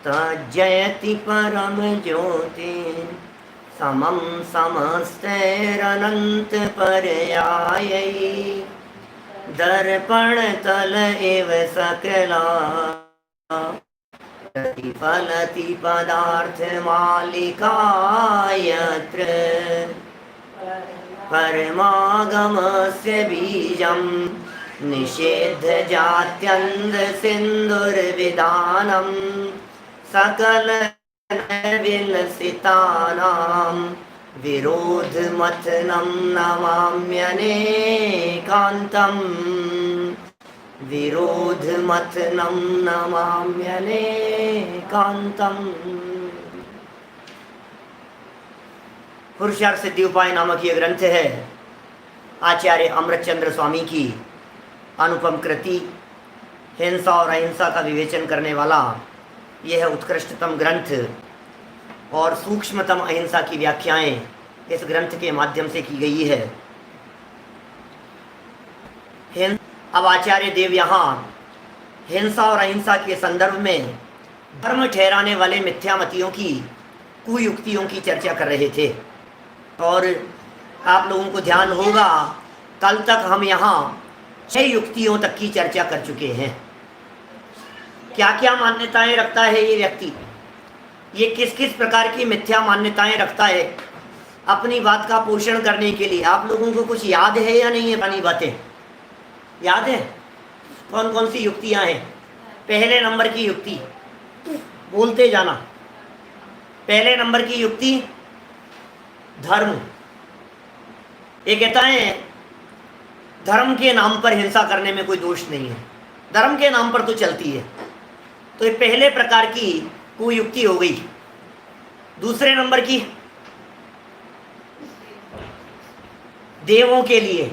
तज्जयति परम ज्योति समं समस्तैरनंत पर्यायै दर्पण तल एव सकला प्रतिफलति पदार्थ मालिका यत्र परमागमस्य बीजं निषेध जात्यन्ध सिन्धुर्विधानं सकल विलसितानां विरोधमथनं नमाम्यनेकान्तम् विरोधमथनं नमाम्यनेकान्तम्। पुरुषार्थ सिद्धि उपाय नामक ये ग्रंथ है आचार्य अमृतचंद्र स्वामी की अनुपम कृति। हिंसा और अहिंसा का विवेचन करने वाला यह उत्कृष्टतम ग्रंथ और सूक्ष्मतम अहिंसा की व्याख्याएं इस ग्रंथ के माध्यम से की गई है। अब आचार्य देव यहाँ हिंसा और अहिंसा के संदर्भ में धर्म ठहराने वाले मिथ्यामतियों की कुयुक्तियों की चर्चा कर रहे थे। और आप लोगों को ध्यान होगा कल तक हम यहाँ 6 युक्तियों तक की चर्चा कर चुके हैं। क्या क्या मान्यताएं रखता है ये व्यक्ति, ये किस किस प्रकार की मिथ्या मान्यताएं रखता है अपनी बात का पोषण करने के लिए। आप लोगों को कुछ याद है या नहीं है? पुरानी बातें याद है? कौन कौन सी युक्तियां हैं? पहले नंबर की युक्ति, बोलते जाना। पहले नंबर की युक्ति धर्म। ये कहता है धर्म के नाम पर हिंसा करने में कोई दोष नहीं है, धर्म के नाम पर तो चलती है। तो ये पहले प्रकार की कुयुक्ति हो गई। दूसरे नंबर की देवों के लिए,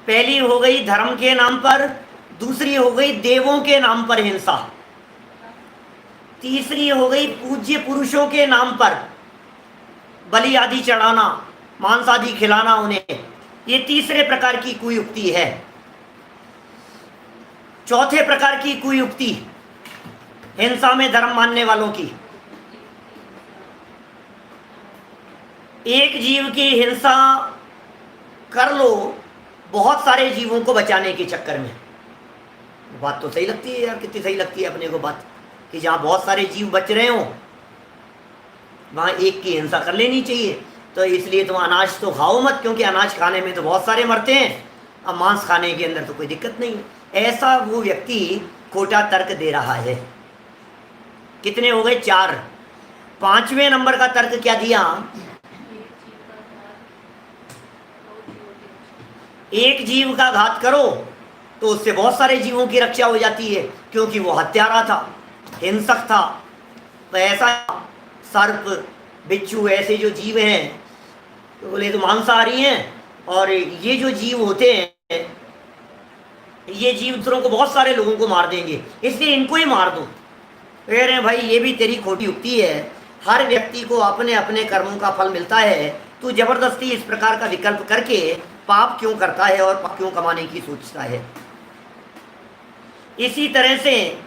पहली हो गई धर्म के नाम पर, दूसरी हो गई देवों के नाम पर हिंसा, तीसरी हो गई पूज्य पुरुषों के नाम पर बलि आदि चढ़ाना, मांस आदि खिलाना उन्हें। ये तीसरे प्रकार की कुयुक्ति है। चौथे प्रकार की कुयुक्ति हिंसा में धर्म मानने वालों की, एक जीव की हिंसा कर लो बहुत सारे जीवों को बचाने के चक्कर में। बात तो सही लगती है यार, कितनी सही लगती है अपने को बात कि जहाँ बहुत सारे जीव बच रहे हो वहाँ एक की हिंसा कर लेनी चाहिए। तो इसलिए तुम अनाज तो खाओ मत, क्योंकि अनाज खाने में तो बहुत सारे मरते हैं, अब मांस खाने के अंदर तो कोई दिक्कत नहीं है। ऐसा वो व्यक्ति खोटा तर्क दे रहा है। कितने हो गए? 4। 5वें नंबर का तर्क क्या दिया? एक जीव का घात करो तो उससे बहुत सारे जीवों की रक्षा हो जाती है, क्योंकि वो हत्यारा था, हिंसक था। तो ऐसा सर्प, बिच्छू ऐसे जो जीव हैं तो बोले तो मांसाहारी हैं, और ये जो जीव होते हैं ये जीव दूसरों को, बहुत सारे लोगों को मार देंगे, इसलिए इनको ही मार दो। कह रहे हैं भाई ये भी तेरी खोटी युक्ति है। हर व्यक्ति को अपने अपने कर्मों का फल मिलता है, तू जबरदस्ती इस प्रकार का विकल्प करके पाप क्यों करता है और पाप क्यों कमाने की सोचता है। इसी तरह से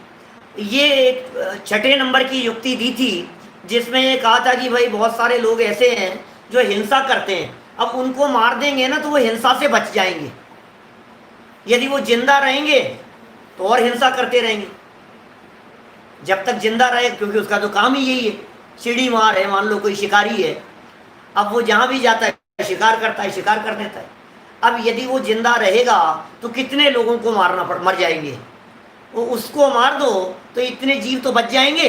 ये एक 6 नंबर की युक्ति दी थी जिसमें ये कहा था कि भाई बहुत सारे लोग ऐसे हैं जो हिंसा करते हैं, अब उनको मार देंगे ना तो वो हिंसा से बच जाएंगे। यदि वो जिंदा रहेंगे तो और हिंसा करते रहेंगे जब तक जिंदा रहे, क्योंकि उसका तो काम ही यही है। सीढ़ी मार है, मान लो कोई शिकारी है, अब वो जहाँ भी जाता है शिकार करता है, शिकार कर देता है। अब यदि वो जिंदा रहेगा तो कितने लोगों को मर जाएंगे। वो उसको मार दो तो इतने जीव तो बच जाएंगे।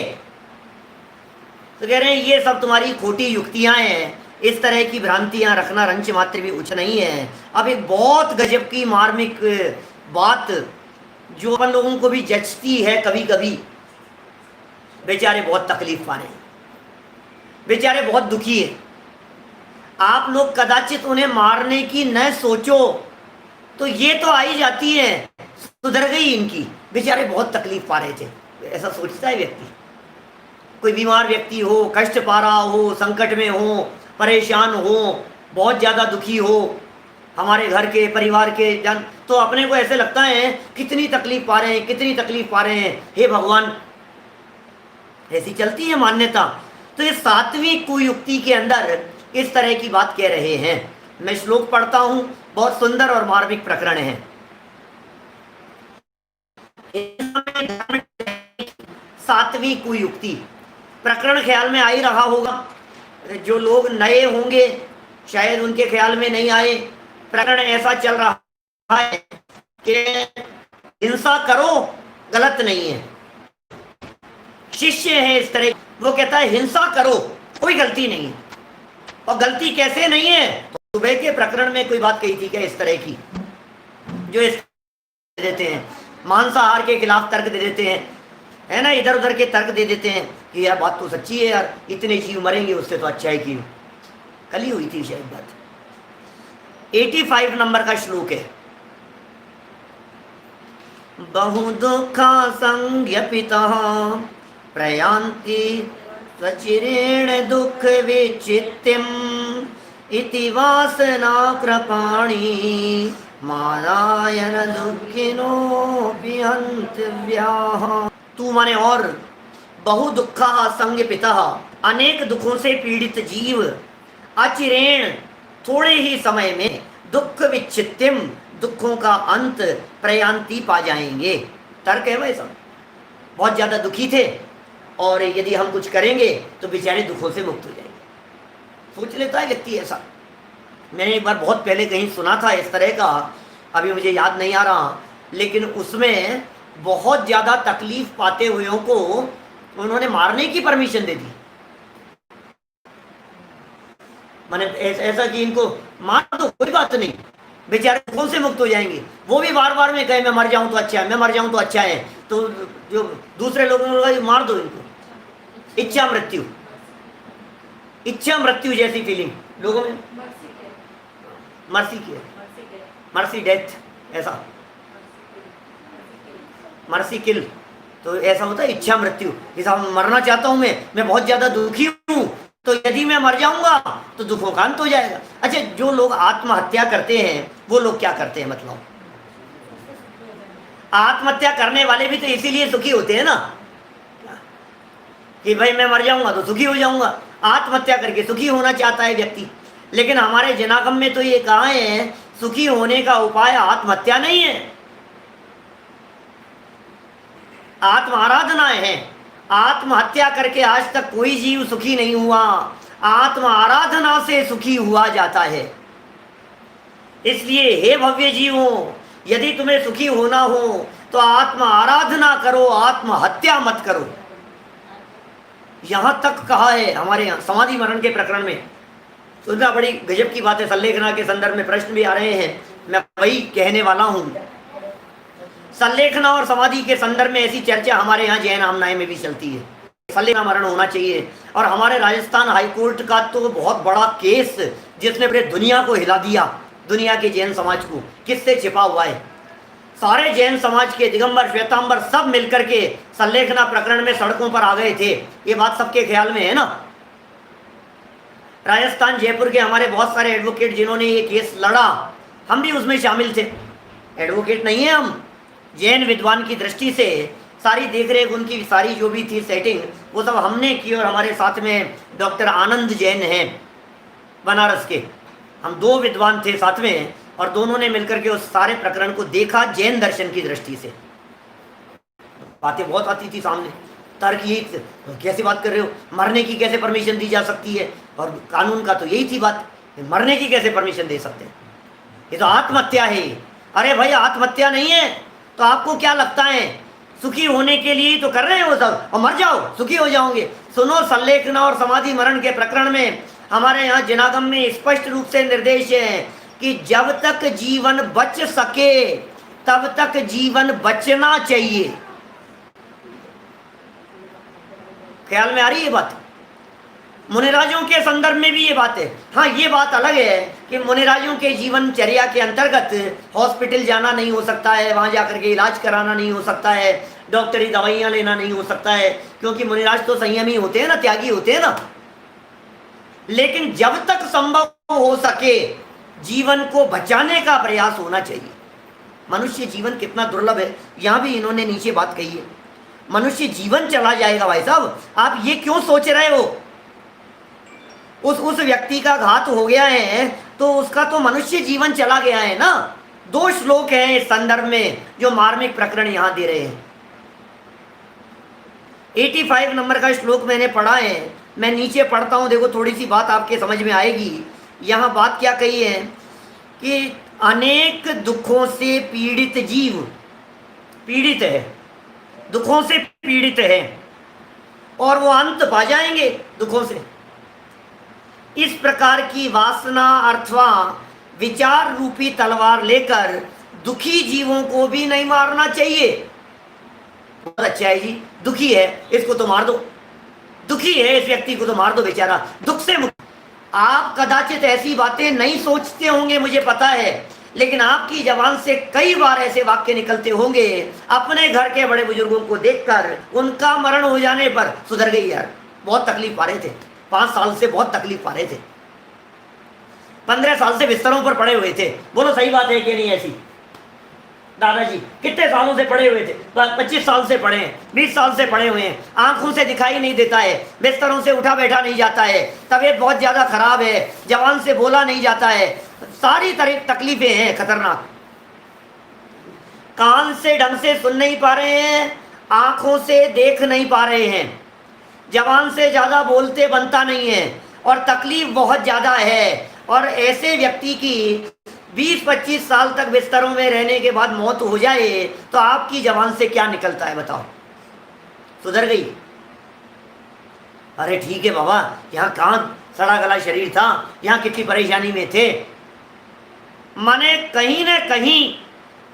तो कह रहे हैं ये सब तुम्हारी खोटी युक्तियां हैं, इस तरह की भ्रांतियां रखना रंच मात्र भी उचित नहीं है। अब एक बहुत गजब की मार्मिक बात जो अपन लोगों को भी जचती है, कभी कभी बेचारे बहुत तकलीफ पा रहे हैं, बेचारे बहुत दुखी है। आप लोग कदाचित उन्हें मारने की न सोचो तो ये तो आई जाती है, सुधर गई इनकी, बेचारे बहुत तकलीफ पा रहे थे, ऐसा सोचता है व्यक्ति। कोई बीमार व्यक्ति हो, कष्ट पा रहा हो, संकट में हो, परेशान हो, बहुत ज़्यादा दुखी हो, हमारे घर के परिवार के जन, तो अपने को ऐसे लगता है कितनी तकलीफ पा रहे हैं, कितनी तकलीफ पा रहे हैं, हे भगवान। ऐसी चलती है मान्यता। तो ये 7वीं कुयुक्ति के अंदर इस तरह की बात कह रहे हैं। मैं श्लोक पढ़ता हूं, बहुत सुंदर और मार्मिक प्रकरण है। 7वीं कुयुक्ति प्रकरण ख्याल में आ ही रहा होगा। जो लोग नए होंगे शायद उनके ख्याल में नहीं आए। प्रकरण ऐसा चल रहा है कि हिंसा करो गलत नहीं है। शिष्य है इस तरह, वो कहता है हिंसा करो कोई गलती नहीं है। और गलती कैसे नहीं है, तो सुबह के प्रकरण में कोई बात कही थी क्या इस तरह की, जो इस देते हैं मांसाहार के खिलाफ तर्क दे देते हैं, है ना, इधर उधर के तर्क दे देते हैं कि यार बात तो सच्ची है यार, इतने जीव मरेंगे उससे तो अच्छा है कि कल ही हुई थी शायद बात। 85 नंबर का श्लोक है। बहु दुखा संज्ञपितः प्रयान्ति स्वचिरेण दुख विचित्यम इति वासना कृपाणि मारायण दुखिनो विहंतव्याः। तू माने और बहु दुखा संज्ञपितः अनेक दुखों से पीड़ित जीव अचिरेण थोड़े ही समय में दुख विच्छित्यम दुखों का अंत प्रयांति पा जाएंगे। तर्क है वैसा, बहुत ज्यादा दुखी थे और यदि हम कुछ करेंगे तो बेचारे दुखों से मुक्त हो जाएंगे। सोच लेता है व्यक्ति ऐसा। मैंने एक बार बहुत पहले कहीं सुना था इस तरह का, अभी मुझे याद नहीं आ रहा, लेकिन उसमें बहुत ज्यादा तकलीफ पाते हुए को उन्होंने मारने की परमिशन दे दी। माने ऐसा कि इनको मार दो कोई बात नहीं, बेचारे दुखों से मुक्त हो जाएंगे। वो भी बार बार में कहे मैं मर जाऊं तो अच्छा है, मैं मर जाऊं तो अच्छा है। तो जो दूसरे लोगों ने मार दो इनको, इच्छा मृत्यु, इच्छा मृत्यु जैसी फीलिंग लोगों में, मर्सी की है, मर्सी डेथ, ऐसा मर्सी किल, तो ऐसा होता है इच्छा मृत्यु। जैसा मरना चाहता हूं मैं बहुत ज्यादा दुखी हूं, तो यदि मैं मर जाऊंगा तो दुखों का अंत हो जाएगा। अच्छा, जो लोग आत्महत्या करते हैं वो लोग क्या करते हैं, मतलब आत्महत्या करने वाले भी तो इसीलिए सुखी होते हैं ना, कि भाई मैं मर जाऊंगा तो सुखी हो जाऊंगा। आत्महत्या करके सुखी होना चाहता है व्यक्ति, लेकिन हमारे जनागम में तो ये कहा है सुखी होने का उपाय आत्महत्या नहीं है, आत्म आराधना है। आत्महत्या करके आज तक कोई जीव सुखी नहीं हुआ, आत्म आराधना से सुखी हुआ जाता है। इसलिए हे भव्य जीवों, यदि तुम्हें सुखी होना हो तो आत्म आराधना करो, आत्महत्या मत करो। यहां तक कहा है हमारे यहाँ समाधि मरण के प्रकरण में। सुनना, बड़ी गजब की बात है। संलेखना के संदर्भ में प्रश्न भी आ रहे हैं, मैं वही कहने वाला हूं। संलेखना और समाधि के संदर्भ में ऐसी चर्चा हमारे यहाँ जैन आमनाय में भी चलती है, संलेखना मरण होना चाहिए। और हमारे राजस्थान हाईकोर्ट का तो बहुत बड़ा केस जिसने पूरे दुनिया को हिला दिया, दुनिया के जैन समाज को, किससे छिपा हुआ है। सारे जैन समाज के दिगंबर श्वेतांबर सब मिलकर के संलेखना प्रकरण में सड़कों पर आ गए थे। ये बात सबके ख्याल में है ना। राजस्थान जयपुर के हमारे बहुत सारे एडवोकेट जिन्होंने ये केस लड़ा, हम भी उसमें शामिल थे। एडवोकेट नहीं है हम, जैन विद्वान की दृष्टि से सारी देखरेख, उनकी सारी जो भी थी सेटिंग, वो सब हमने की। और हमारे साथ में डॉक्टर आनंद जैन हैं बनारस के, हम 2 विद्वान थे साथ में, और दोनों ने मिलकर के उस सारे प्रकरण को देखा जैन दर्शन की दृष्टि से। बातें बहुत आती थी सामने, तर्क ये कैसे बात कर रहे हो, मरने की कैसे परमिशन दी जा सकती है, और कानून का तो यही थी बात, मरने की कैसे परमिशन दे सकते हैं, ये तो आत्महत्या है। अरे भाई आत्महत्या नहीं है तो आपको क्या लगता है सुखी होने के लिए तो कर रहे हो सब, और मर जाओ सुखी हो जाओगे। सुनो, संलेखना और समाधि मरण के प्रकरण में हमारे यहाँ जनागम में स्पष्ट रूप से निर्देश है कि जब तक जीवन बच सके तब तक जीवन बचना चाहिए। ख्याल में आ रही है बात? मुनिराजों के संदर्भ में भी ये बात है। हाँ, ये बात अलग है कि मुनिराजों के जीवनचर्या के अंतर्गत हॉस्पिटल जाना नहीं हो सकता है, वहां जाकर के इलाज कराना नहीं हो सकता है, डॉक्टरी दवाइयां लेना नहीं हो सकता है, क्योंकि मुनिराज तो संयमी होते हैं ना, त्यागी होते हैं ना। लेकिन जब तक संभव हो सके जीवन को बचाने का प्रयास होना चाहिए। मनुष्य जीवन कितना दुर्लभ है, यहां भी इन्होंने नीचे बात कही है। मनुष्य जीवन चला जाएगा भाई साहब, आप ये क्यों सोच रहे हो? उस व्यक्ति का घात हो गया है तो उसका तो मनुष्य जीवन चला गया है ना। 2 श्लोक हैं इस संदर्भ में जो मार्मिक प्रकरण यहां दे रहे हैं। 85 नंबर का श्लोक मैंने पढ़ा है, मैं नीचे पढ़ता हूं, देखो थोड़ी सी बात आपके समझ में आएगी। यहां बात क्या कही है कि अनेक दुखों से पीड़ित जीव, पीड़ित है, दुखों से पीड़ित है और वो अंत पा जाएंगे दुखों से। इस प्रकार की वासना अथवा विचार रूपी तलवार लेकर दुखी जीवों को भी नहीं मारना चाहिए। बहुत अच्छा है जी, दुखी है इसको तो मार दो, दुखी है इस व्यक्ति को तो मार दो, बेचारा दुख से मुक्त। आप कदाचित ऐसी बातें नहीं सोचते होंगे, मुझे पता है, लेकिन आपकी जबान से कई बार ऐसे वाक्य निकलते होंगे अपने घर के बड़े बुजुर्गों को देखकर, उनका मरण हो जाने पर सुधर गई यार, बहुत तकलीफ पा रहे थे, 5 साल से बहुत तकलीफ पा रहे थे, 15 साल से बिस्तरों पर पड़े हुए थे। बोलो सही बात है कि नहीं? ऐसी दादाजी कितने सालों से पड़े हुए थे? 25 साल से पड़े हैं, 20 साल से पड़े हुए हैं, आंखों से दिखाई नहीं देता है, बिस्तरों से उठा बैठा नहीं जाता है, तबीयत बहुत ज्यादा खराब है, जवान से बोला नहीं जाता है, सारी तरह तकलीफें हैं खतरनाक। कान से ढंग से सुन नहीं पा रहे हैं, आंखों से देख नहीं पा रहे हैं, जवान से ज्यादा बोलते बनता नहीं है और तकलीफ बहुत ज्यादा है। और ऐसे व्यक्ति की 20-25 साल तक बिस्तरों में रहने के बाद मौत हो जाए तो आपकी जबान से क्या निकलता है बताओ? सुधर गई? अरे ठीक है बाबा, यहाँ कहाँ सड़ा गला शरीर था, यहाँ कितनी परेशानी में थे। माने कहीं न कहीं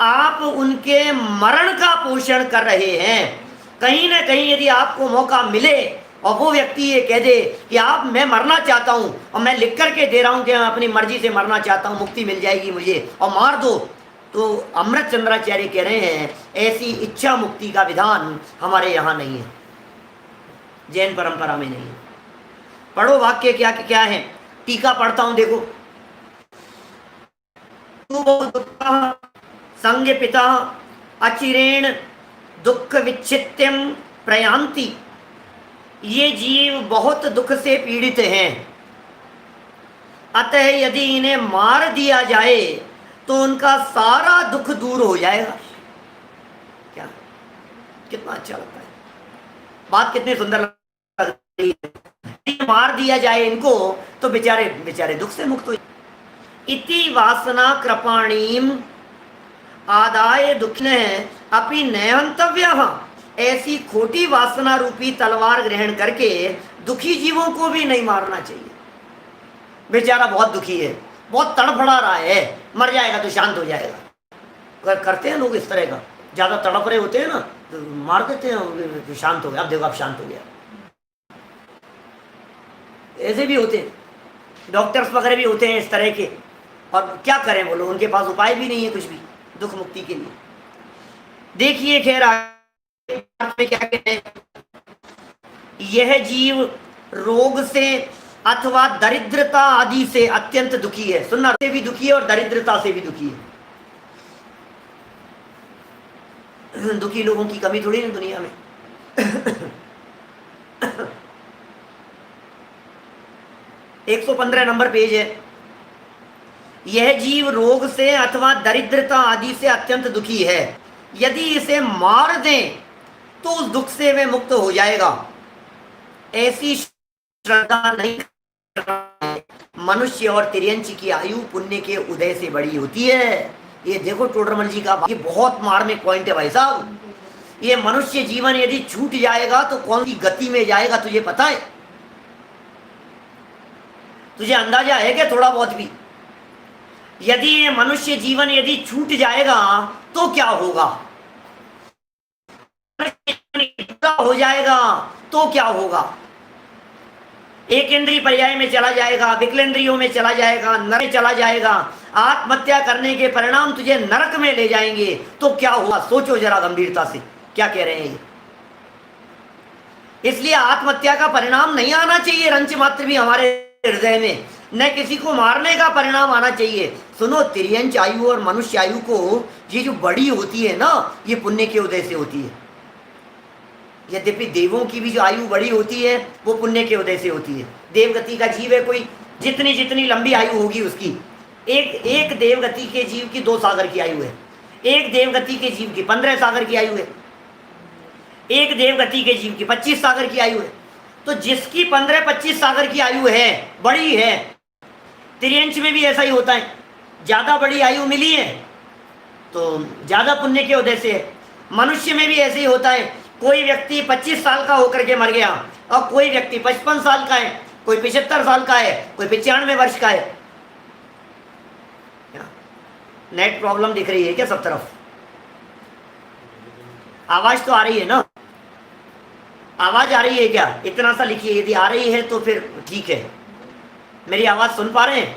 आप उनके मरण का पोषण कर रहे हैं। कहीं न कहीं यदि आपको मौका मिले और वो व्यक्ति ये कह दे कि आप, मैं मरना चाहता हूं और मैं लिख करके दे रहा हूं कि मैं अपनी मर्जी से मरना चाहता हूं, मुक्ति मिल जाएगी मुझे और मार दो, तो अमृत चंद्राचार्य कह रहे हैं ऐसी इच्छा मुक्ति का विधान हमारे यहाँ नहीं है, जैन परंपरा में नहीं है। पढ़ो वाक्य क्या क्या है, टीका पढ़ता हूं देखो। संग पिता अचिरेण दुख विच्छित्यम प्रयांति, ये जीव बहुत दुख से पीड़ित हैं, अतः यदि इन्हें मार दिया जाए तो उनका सारा दुख दूर हो जाएगा। क्या कितना अच्छा लगता है, बात कितनी सुंदर लग रही है। मार दिया जाए इनको तो बेचारे बेचारे दुख से मुक्त हो। इति वासना कृपाणीम आदाय दुखिन अपि नयंतव्य, ऐसी खोटी वासना रूपी तलवार ग्रहण करके दुखी जीवों को भी नहीं मारना चाहिए। बेचारा बहुत दुखी है, बहुत तड़फड़ा रहा है, मर जाएगा तो शांत हो जाएगा। करते हैं लोग इस तरह का, ज्यादा तड़फ रहे होते हैं ना तो मार देते हैं, शांत हो गया, अब देखो अब शांत हो गया। ऐसे भी होते हैं, डॉक्टर्स वगैरह भी होते हैं इस तरह के, और क्या करें वो लोग, उनके पास उपाय भी नहीं है कुछ भी दुख मुक्ति के लिए। देखिए खैर में क्या कहते हैं, यह जीव रोग से अथवा दरिद्रता आदि से अत्यंत दुखी है। सुनना, से भी दुखी है और दरिद्रता से भी दुखी है। दुखी लोगों की कमी थोड़ी ना दुनिया में। 115 नंबर पेज है। यह जीव रोग से अथवा दरिद्रता आदि से अत्यंत दुखी है, यदि इसे मार दें तो उस दुख से वह मुक्त हो जाएगा। ऐसी श्रद्धा नहीं, मनुष्य और तिर्यंची की आयु पुण्य के उदय से बड़ी होती है। ये देखो टोडरमल जी का, ये बहुत मार्मिक पॉइंट है भाई साहब। ये मनुष्य जीवन यदि छूट जाएगा तो कौन सी गति में जाएगा तुझे पता है? तुझे अंदाजा है क्या थोड़ा बहुत भी? यदि ये मनुष्य जीवन यदि छूट जाएगा तो क्या होगा, हो जाएगा तो क्या होगा? एक इंद्रिय पर्याय में चला जाएगा, विकलेंद्रियों में चला जाएगा, नरक में चला जाएगा, आत्महत्या करने के परिणाम तुझे नरक में ले जाएंगे, तो क्या हुआ? सोचो जरा गंभीरता से क्या कह रहे हैं। इसलिए आत्महत्या का परिणाम नहीं आना चाहिए रंच मात्र भी हमारे हृदय में। न किसी को मारने का परिणाम आना चाहिए। सुनो, तिर्यंच आयु और मनुष्य आयु को ये जो बड़ी होती है ना, ये पुण्य के उदय से होती है। यद्यपि देवों की भी जो आयु बड़ी होती है वो पुण्य के उदय से होती है। देवगति का जीव है कोई, जितनी जितनी लंबी आयु होगी उसकी, एक देवगति के जीव की 2 सागर की आयु है, एक देवगति के जीव की 15 सागर की आयु है, एक देवगति के जीव की 25 सागर की आयु है। तो जिसकी 15-25 सागर की आयु है, बड़ी है, तिर्यंच में भी ऐसा ही होता है। ज्यादा बड़ी आयु मिली है तो ज्यादा पुण्य के उदय से है। मनुष्य में भी ऐसे ही होता है। कोई व्यक्ति 25 साल का होकर के मर गया और कोई व्यक्ति 55 साल का है, कोई 75 साल का है, कोई 95 वर्ष का है। नेट प्रॉब्लम दिख रही है क्या सब तरफ? आवाज तो आ रही है ना? आवाज आ रही है क्या? इतना सा लिखिए, यदि आ रही है तो फिर ठीक है। मेरी आवाज सुन पा रहे हैं?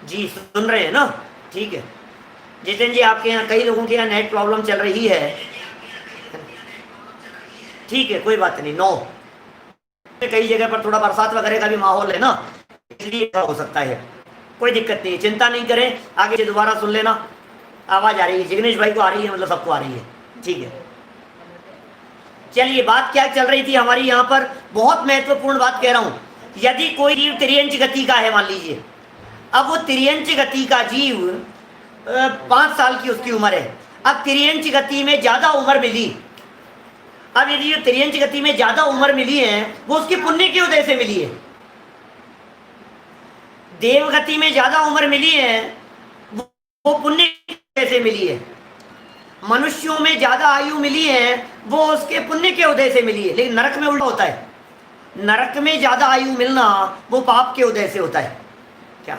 जी सुन रहे हैं ना? ठीक है। जितेंद्र जी, आपके यहाँ कई लोगों के यहाँ नेट प्रॉब्लम चल रही है। ठीक है, कोई बात नहीं। 9 कई जगह पर थोड़ा बरसात वगैरह का भी माहौल है ना, इसलिए हो सकता है। कोई दिक्कत नहीं, चिंता नहीं करें, आगे से दोबारा सुन लेना। आवाज आ रही है, जिग्नेश भाई को आ रही है, मतलब सबको आ रही है। ठीक है, चलिए, बात क्या चल रही थी हमारी यहाँ पर? बहुत महत्वपूर्ण बात कह रहा हूं। यदि कोई जीव तिर्यंच गति का है, मान लीजिए, अब वो तिर्यंच गति का जीव 5 साल की उसकी उम्र है। अब तिर्यंच गति में ज्यादा उम्र मिली। अब यदि तिर्यंच गति में ज्यादा उम्र मिली है, वो उसकी पुण्य के उदय से मिली है। देवगति में ज्यादा उम्र मिली है, वो पुण्य के उदय से मिली है। मनुष्यों में ज्यादा आयु मिली है, वो उसके पुण्य के उदय से मिली है। लेकिन नरक में उल्टा होता है। नरक में ज्यादा आयु मिलना वो पाप के उदय से होता है। क्या?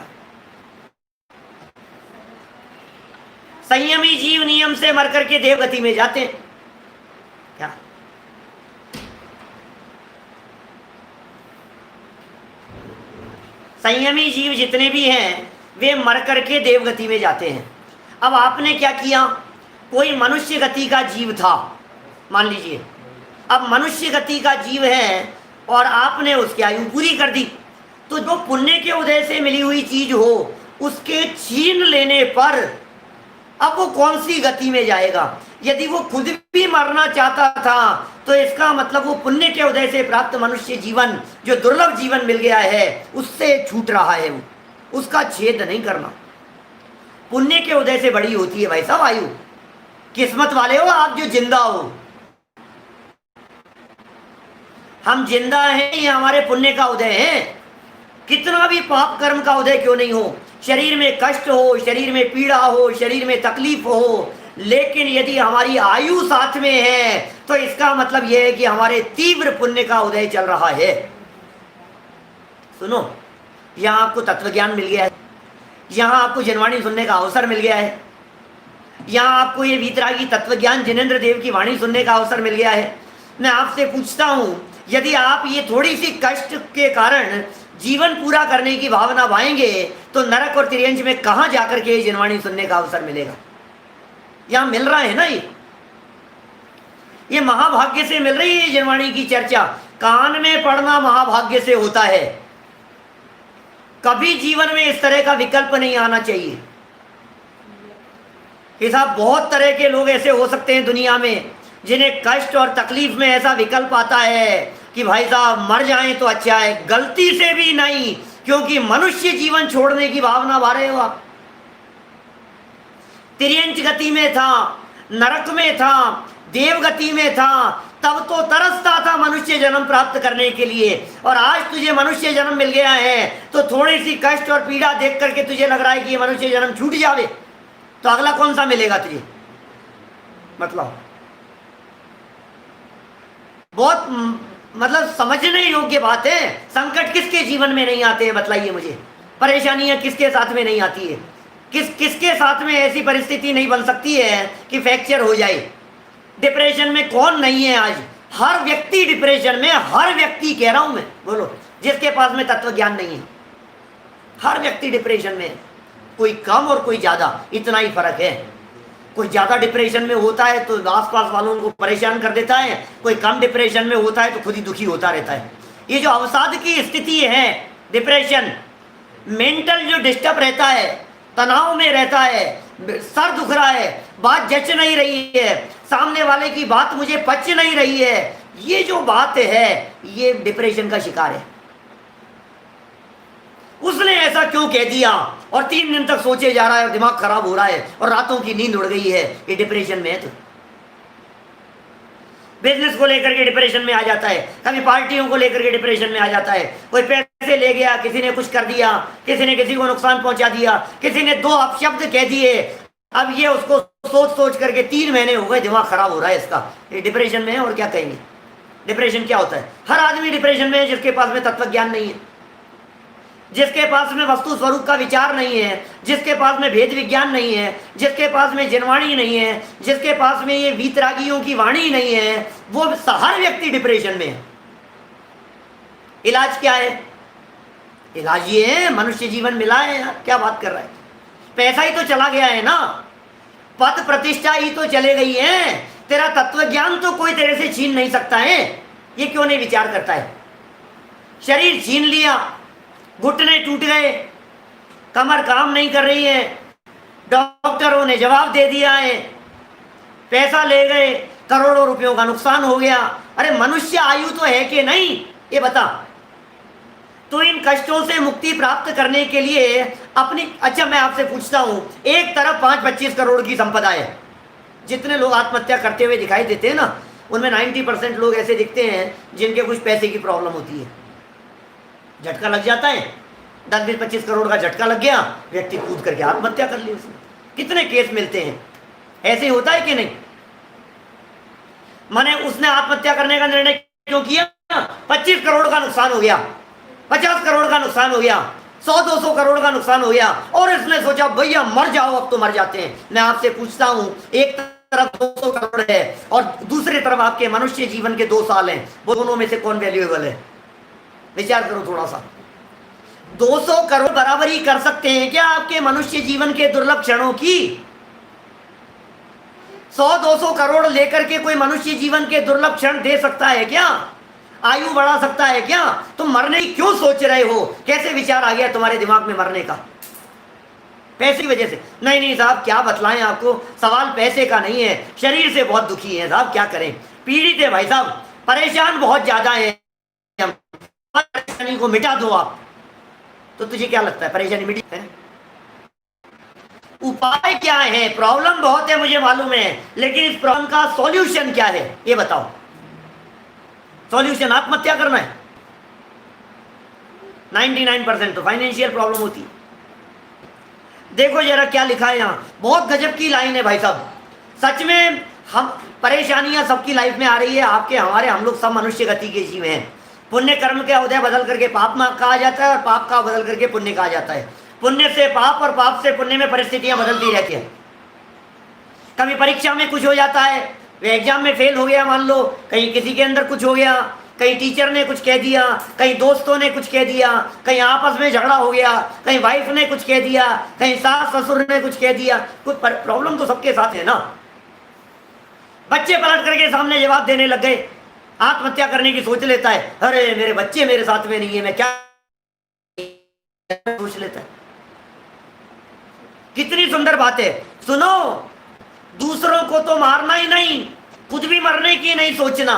संयमी जीव नियम से मर करके देवगति में जाते हैं। क्या? संयमी जीव जितने भी हैं वे मर करके देवगति में जाते हैं। अब आपने क्या किया? कोई मनुष्य गति का जीव था, मान लीजिए, अब मनुष्य गति का जीव है और आपने उसकी आयु पूरी कर दी, तो जो पुण्य के उदय से मिली हुई चीज हो उसके छीन लेने पर अब वो कौन सी गति में जाएगा? यदि वो खुद भी मरना चाहता था तो इसका मतलब वो पुण्य के उदय से प्राप्त मनुष्य जीवन, जो दुर्लभ जीवन मिल गया है, उससे छूट रहा है। वो उसका छेद नहीं करना। पुण्य के उदय से बड़ी होती है भाई साहब आयु। किस्मत वाले हो आप जो जिंदा हो। हम जिंदा हैं, ये हमारे पुण्य का उदय है। कितना भी पाप कर्म का उदय क्यों नहीं हो, शरीर में कष्ट हो, शरीर में पीड़ा हो, शरीर में तकलीफ हो, लेकिन यदि हमारी आयु साथ में है तो इसका मतलब यह है कि हमारे तीव्र पुण्य का उदय चल रहा है। सुनो, यहां आपको तत्व ज्ञान मिल गया है, यहां आपको जनवाणी सुनने का अवसर मिल गया है, यहां आपको ये वीतरागी तत्व ज्ञान जिनेंद्र देव की वाणी सुनने का अवसर मिल गया है। मैं आपसे पूछता हूं, यदि आप ये थोड़ी सी कष्ट के कारण जीवन पूरा करने की भावना भाएंगे तो नरक और तिर्यंच में कहां जाकर के जनवाणी सुनने का अवसर मिलेगा? यहां मिल रहा है ना, ये महाभाग्य से मिल रही है जनवाणी की चर्चा। कान में पढ़ना महाभाग्य से होता है। कभी जीवन में इस तरह का विकल्प नहीं आना चाहिए कि साहब, बहुत तरह के लोग ऐसे हो सकते हैं दुनिया में जिन्हें कष्ट और तकलीफ में ऐसा विकल्प आता है कि भाई साहब मर जाएं तो अच्छा है। गलती से भी नहीं, क्योंकि मनुष्य जीवन छोड़ने की भावना भा रहे हो आप। तिर्यंच गति में था, नरक में था, देवगति में था, तब तो तरसता था मनुष्य जन्म प्राप्त करने के लिए, और आज तुझे मनुष्य जन्म मिल गया है तो थोड़ी सी कष्ट और पीड़ा देख करके तुझे लग रहा है कि ये मनुष्य जन्म छूट जावे, तो अगला कौन सा मिलेगा तुझे? मतलब बहुत समझने योग्य बात है। संकट किसके जीवन में नहीं आते हैं, बतलाइए मुझे। परेशानियां किसके साथ में नहीं आती है? किसके साथ में ऐसी परिस्थिति नहीं बन सकती है कि फ्रैक्चर हो जाए? डिप्रेशन में कौन नहीं है आज? हर व्यक्ति डिप्रेशन में, हर व्यक्ति कह रहा हूं मैं, बोलो, जिसके पास में तत्व ज्ञान नहीं है, हर व्यक्ति डिप्रेशन में, कोई कम और कोई ज्यादा, इतना ही फर्क है। कोई ज़्यादा डिप्रेशन में होता है तो आसपास वालों को परेशान कर देता है, कोई कम डिप्रेशन में होता है तो खुद ही दुखी होता रहता है। ये जो अवसाद की स्थिति है, डिप्रेशन, मेंटल जो डिस्टर्ब रहता है, तनाव में रहता है, सर दुख रहा है, बात जच नहीं रही है, सामने वाले की बात मुझे पच नहीं रही है, ये जो बात है ये डिप्रेशन का शिकार है। उसने ऐसा क्यों कह दिया, और 3 दिन तक सोचे जा रहा है और दिमाग खराब हो रहा है और रातों की नींद उड़ गई है, ये डिप्रेशन में है। तो बिजनेस को लेकर के डिप्रेशन में आ जाता है, कभी पार्टियों को लेकर के डिप्रेशन में आ जाता है, कोई पैसे ले गया, किसी ने कुछ कर दिया, किसी ने किसी को नुकसान पहुंचा दिया, किसी ने 2 अपशब्द कह दिए, अब ये उसको सोच सोच करके 3 महीने हो गए, दिमाग खराब हो रहा है इसका, ये डिप्रेशन में है। और क्या कहेंगे, डिप्रेशन क्या होता है? हर आदमी डिप्रेशन में है जिसके पास में तत्व ज्ञान नहीं है, जिसके पास में वस्तु स्वरूप का विचार नहीं है, जिसके पास में भेद विज्ञान नहीं है, जिसके पास में जनवाणी नहीं है, जिसके पास में ये वीतरागियों की वाणी नहीं है, वो हर व्यक्ति डिप्रेशन में है। इलाज क्या है? इलाज ये है, मनुष्य जीवन मिला है यार, क्या बात कर रहा है? पैसा ही तो चला गया है ना, पद प्रतिष्ठा ही तो चले गई है, तेरा तत्व ज्ञान तो कोई तेरे से छीन नहीं सकता है। ये क्यों नहीं विचार करता है? शरीर छीन लिया, घुटने टूट गए, कमर काम नहीं कर रही है, डॉक्टरों ने जवाब दे दिया है, पैसा ले गए, करोड़ों रुपयों का नुकसान हो गया। अरे मनुष्य आयु तो है कि नहीं, ये बता। तो इन कष्टों से मुक्ति प्राप्त करने के लिए अपनी, अच्छा मैं आपसे पूछता हूं, एक तरफ 5-25 करोड़ की संपदा है, जितने लोग आत्महत्या करते हुए दिखाई देते हैं ना, उनमें 90% लोग ऐसे दिखते हैं जिनके कुछ पैसे की प्रॉब्लम होती है, झटका लग जाता है, 10-20-25 करोड़ का झटका लग गया, व्यक्ति कूद करके आत्महत्या कर ली। उसने कितने केस मिलते हैं, ऐसे होता है कि नहीं? माने उसने आत्महत्या करने का निर्णय क्यों किया? 25 करोड़ का नुकसान हो गया, 50 करोड़ का नुकसान हो गया, 100-200 करोड़ का नुकसान हो गया, और इसने सोचा भैया मर जाओ, अब तो मर जाते हैं। मैं आपसे पूछता हूं, एक तरफ 200 करोड़ है और दूसरी तरफ आपके मनुष्य जीवन के 2 साल हैं, वो दोनों में से कौन वैल्यूएबल है? विचार करो थोड़ा सा। 200 करोड़ बराबरी कर सकते हैं क्या आपके मनुष्य जीवन के दुर्लभ क्षणों की? 100-200 करोड़ लेकर के कोई मनुष्य जीवन के दुर्लभ क्षण दे सकता है क्या? आयु बढ़ा सकता है क्या? तुम मरने की क्यों सोच रहे हो? कैसे विचार आ गया तुम्हारे दिमाग में मरने का? पैसे की वजह से? नहीं नहीं साहब, क्या बतलाएं आपको, सवाल पैसे का नहीं है, शरीर से बहुत दुखी है साहब, क्या करें, पीड़ित है भाई साहब, परेशान बहुत ज्यादा है, परेशानी को मिटा दो आप। तो तुझे क्या लगता है परेशानी मिटी है? उपाय क्या है? प्रॉब्लम बहुत है मुझे मालूम है, लेकिन इस प्रॉब्लम का सॉल्यूशन क्या है ये बताओ। सॉल्यूशन आत्महत्या करना है? 99% तो फाइनेंशियल प्रॉब्लम होती है। देखो जरा क्या लिखा है यहाँ, बहुत गजब की लाइन है भाई साहब। सच में हम परेशानियां सबकी लाइफ में आ रही है, आपके हमारे, हम लोग सब मनुष्य गति के जीव हैं। पुण्य कर्म का उदय बदल करके पाप में कहा जाता है और पाप का बदल करके पुण्य कहा जाता है। पुण्य से पाप और पाप से पुण्य में परिस्थितियां बदलती रहती है। कभी परीक्षा में कुछ हो जाता है, एग्जाम में फेल हो गया मान लो, कहीं किसी के अंदर कुछ हो गया, कहीं टीचर ने कुछ कह दिया, कहीं दोस्तों ने कुछ कह दिया, कहीं आपस में झगड़ा हो गया, कहीं वाइफ ने कुछ कह दिया, कहीं सास ससुर ने कुछ कह दिया। कुछ प्रॉब्लम तो सबके साथ है ना। बच्चे पलट करके सामने जवाब देने लग गए, आत्महत्या करने की सोच लेता है, अरे मेरे बच्चे मेरे साथ में नहीं है, मैं क्या सोच लेता है। कितनी सुंदर बात है। सुनो, दूसरों को तो मारना ही नहीं, खुद भी मरने की नहीं सोचना।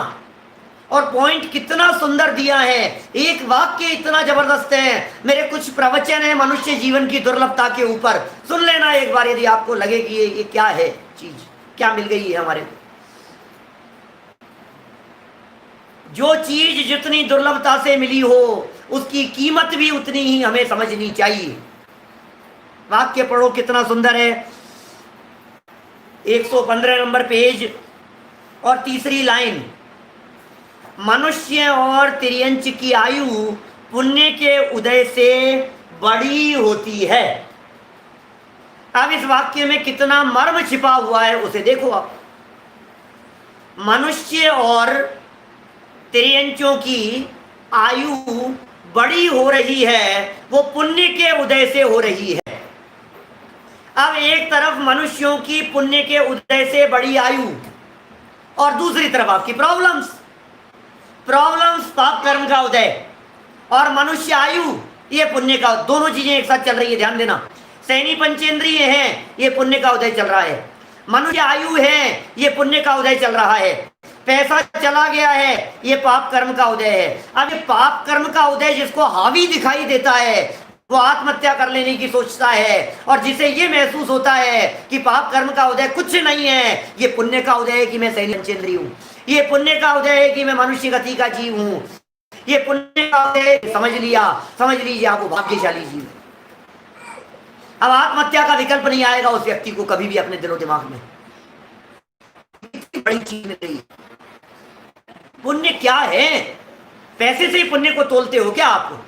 और पॉइंट कितना सुंदर दिया है, एक वाक्य इतना जबरदस्त है। मेरे कुछ प्रवचन है मनुष्य जीवन की दुर्लभता के ऊपर, सुन लेना एक बार, यदि आपको लगे कि ये क्या है चीज, क्या मिल गई है हमारे को। जो चीज जितनी दुर्लभता से मिली हो उसकी कीमत भी उतनी ही हमें समझनी चाहिए। वाक्य पढ़ो कितना सुंदर है, 115 नंबर पेज और तीसरी लाइन। मनुष्य और तिर्यंच की आयु पुण्य के उदय से बड़ी होती है। अब इस वाक्य में कितना मर्म छिपा हुआ है उसे देखो आप। मनुष्य और तिर्यंचों की आयु बड़ी हो रही है, वो पुण्य के उदय से हो रही है। अब एक तरफ मनुष्यों की पुण्य के उदय से बड़ी आयु, और दूसरी तरफ आपकी प्रॉब्लम्स, पाप कर्म का उदय, और मनुष्य आयु ये पुण्य का, दोनों चीजें एक साथ चल रही है, ध्यान देना। सैनी पंचेंद्रिय है, ये पुण्य का उदय चल रहा है। मनुष्य आयु है, ये पुण्य का उदय चल रहा है। पैसा चला गया है, ये पाप कर्म का उदय है। अब ये पाप कर्म का उदय जिसको हावी दिखाई देता है वो आत्महत्या कर लेने की सोचता है, और जिसे ये महसूस होता है कि पाप कर्म का उदय कुछ नहीं है, ये पुण्य का उदय है कि मैं सैनी पंचेंद्रिय हूँ, ये पुण्य का उदय है कि मैं मनुष्य गति का जीव हूँ, ये पुण्य का उदय, समझ लीजिए आप वो भाग्यशाली जीव है। अब आत्महत्या का विकल्प नहीं आएगा उस व्यक्ति को कभी भी अपने दिलो दिमाग में। बड़ी चीज नहीं, पुण्य क्या है? पैसे से ही पुण्य को तोलते हो क्या आप?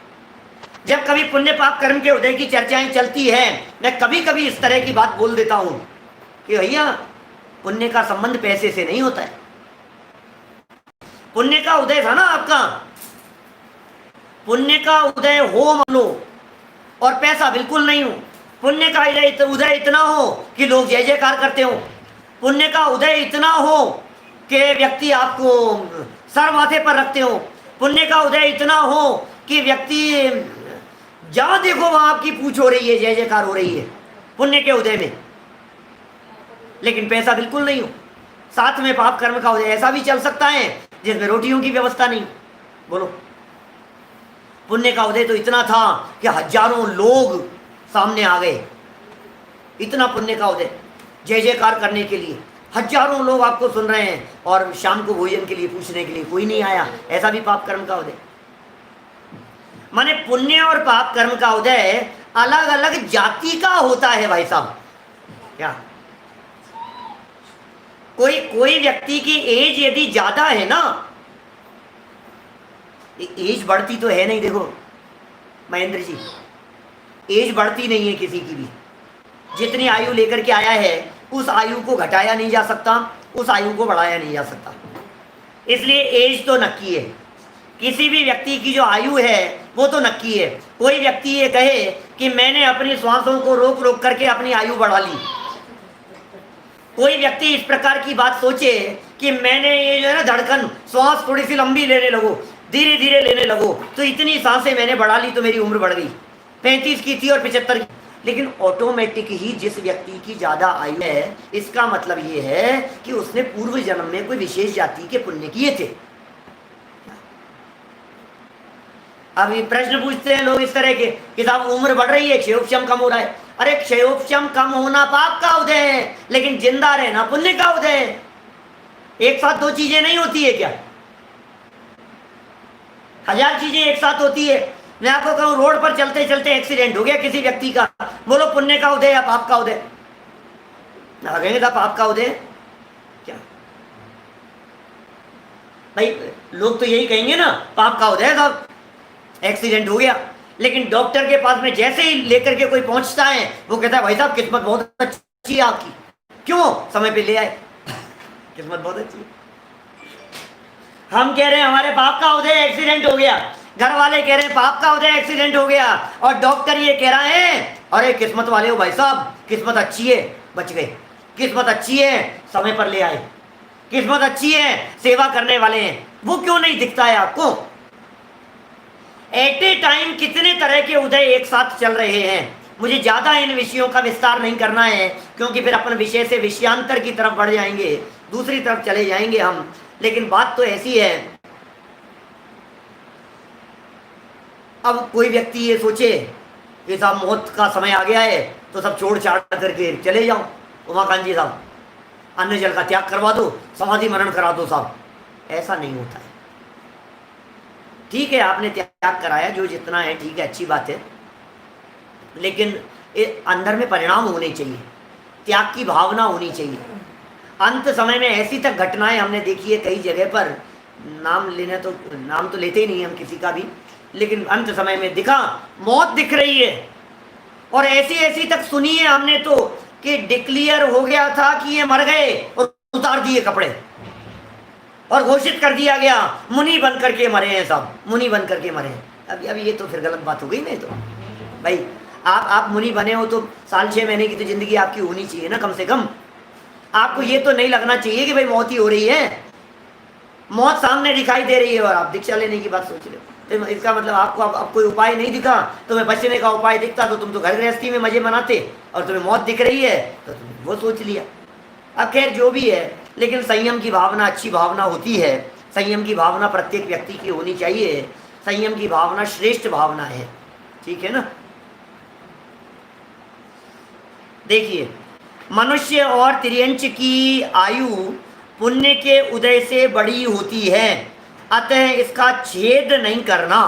जब कभी पुण्य पाप कर्म के उदय की चर्चाएं चलती है, मैं कभी कभी इस तरह की बात बोल देता हूं कि भैया पुण्य का संबंध पैसे से नहीं होता है। पुण्य का उदय था ना आपका, पुण्य का उदय हो मानो, और पैसा बिल्कुल नहीं हो। पुण्य का उदय इतना हो कि लोग जय जयकार करते हो, पुण्य का उदय इतना हो कि व्यक्ति आपको सर माथे पर रखते हो, पुण्य का उदय इतना हो कि व्यक्ति जहां देखो वहां आपकी पूछ हो रही है, जय जयकार हो रही है पुण्य के उदय में, लेकिन पैसा बिल्कुल नहीं हो। साथ में पाप कर्म का उदय ऐसा भी चल सकता है जिसमें रोटियों की व्यवस्था नहीं। बोलो, पुण्य का उदय तो इतना था कि हजारों लोग सामने आ गए, इतना पुण्य का उदय, जय जयकार करने के लिए हजारों लोग आपको सुन रहे हैं, और शाम को भोजन के लिए पूछने के लिए कोई नहीं आया, ऐसा भी पाप कर्म का उदय। माने पुण्य और पाप कर्म का उदय अलग अलग जाति का होता है भाई साहब। क्या कोई व्यक्ति की एज यदि ज्यादा है ना, एज बढ़ती तो है नहीं, देखो महेंद्र जी, एज बढ़ती नहीं है किसी की भी। जितनी आयु लेकर के आया है उस आयु को घटाया नहीं जा सकता, उस आयु को बढ़ाया नहीं जा सकता, इसलिए एज तो नक्की है। किसी भी व्यक्ति की जो आयु है वो तो नक्की है। कोई व्यक्ति ये कहे कि मैंने अपनी श्वासों को रोक रोक करके अपनी आयु बढ़ा ली, कोई व्यक्ति इस प्रकार की बात सोचे कि मैंने ये जो है ना धड़कन, श्वास थोड़ी सी लंबी लेने लगो, धीरे धीरे लेने लगो, तो इतनी सांसें मैंने बढ़ा ली तो मेरी उम्र बढ़ गई, 35 की थी और 75 की। लेकिन ऑटोमेटिक ही जिस व्यक्ति की ज्यादा आयु है, इसका मतलब ये है कि उसने पूर्व जन्म में कोई विशेष जाति के पुण्य किए थे। अभी प्रश्न पूछते हैं लोग इस तरह के कि साहब उम्र बढ़ रही है, क्षयोपशम कम हो रहा है। अरे क्षयोपशम कम होना पाप का उदय है, लेकिन जिंदा रहना पुण्य का उदय है। एक साथ दो चीजें नहीं होती है क्या? हजार चीजें एक साथ होती है। मैं आपको कहूं, रोड पर चलते चलते एक्सीडेंट हो गया किसी व्यक्ति का, बोलो पुण्य का उदय या पाप का उदय? ना कहेंगे था पाप का उदय क्या भाई? लोग तो यही कहेंगे ना, पाप का उदय साहब, एक्सीडेंट हो गया। लेकिन डॉक्टर के पास में जैसे ही लेकर के कोई पहुंचता है, वो कहता है भाई साहब किस्मत बहुत अच्छी है आपकी, क्यों समय पे ले आए किस्मत बहुत अच्छी है। हम कह रहे हैं हमारे पाप का उदय, एक्सीडेंट हो गया, घर वाले कह रहे हैं पाप का उदय, एक्सीडेंट हो गया, और डॉक्टर ये कह रहा है अरे किस्मत वाले हो भाई साहब, किस्मत अच्छी है बच गए, किस्मत अच्छी है समय पर ले आए, किस्मत अच्छी है सेवा करने वाले हैं। वो क्यों नहीं दिखता है आपको? एट ए टाइम कितने तरह के उदय एक साथ चल रहे हैं। मुझे ज्यादा इन विषयों का विस्तार नहीं करना है, क्योंकि फिर अपन विषय से विषयांतर की तरफ बढ़ जाएंगे, दूसरी तरफ चले जाएंगे हम। लेकिन बात तो ऐसी है, अब कोई व्यक्ति ये सोचे कि साहब मौत का समय आ गया है तो सब छोड़ छाड़ करके चले जाओ, उमाकांत जी साहब अन्न जल का त्याग करवा दो, समाधि मरण करा दो साहब, ऐसा नहीं होता है। ठीक है आपने त्याग कराया, जो जितना है ठीक है, अच्छी बात है, लेकिन अंदर में परिणाम होने चाहिए, त्याग की भावना होनी चाहिए। अंत समय में ऐसी तक घटनाएं हमने देखी है कई जगह पर, नाम तो लेते ही नहीं हम किसी का भी, लेकिन अंत समय में दिखा मौत दिख रही है, और ऐसी तक सुनी है हमने तो कि डिक्लेयर हो गया था कि ये मर गए और उतार दिए कपड़े और घोषित कर दिया गया मुनि बन करके मरे हैं, सब मुनि बन करके मरे हैं। अब ये तो फिर गलत बात हो गई नहीं तो भाई। आप मुनि बने हो तो साल 6 महीने की तो जिंदगी आपकी होनी चाहिए ना कम से कम। आपको ये तो नहीं लगना चाहिए कि भाई मौत ही हो रही है, मौत सामने दिखाई दे रही है और आप दीक्षा लेने की बात सोच रहे हो। तो इसका मतलब आपको अब कोई उपाय नहीं दिखा, तुम्हें बचने का उपाय दिखता तो तुम तो घर गृहस्थी में मजे मनाते, और तुम्हें मौत दिख रही है तो तुमने वो सोच लिया। अब खैर जो भी है, लेकिन संयम की भावना अच्छी भावना होती है। संयम की भावना प्रत्येक व्यक्ति की होनी चाहिए। संयम की भावना श्रेष्ठ भावना है, ठीक है ना। देखिए, मनुष्य और तिर्यंच की आयु पुण्य के उदय से बड़ी होती है, अतः इसका छेद नहीं करना,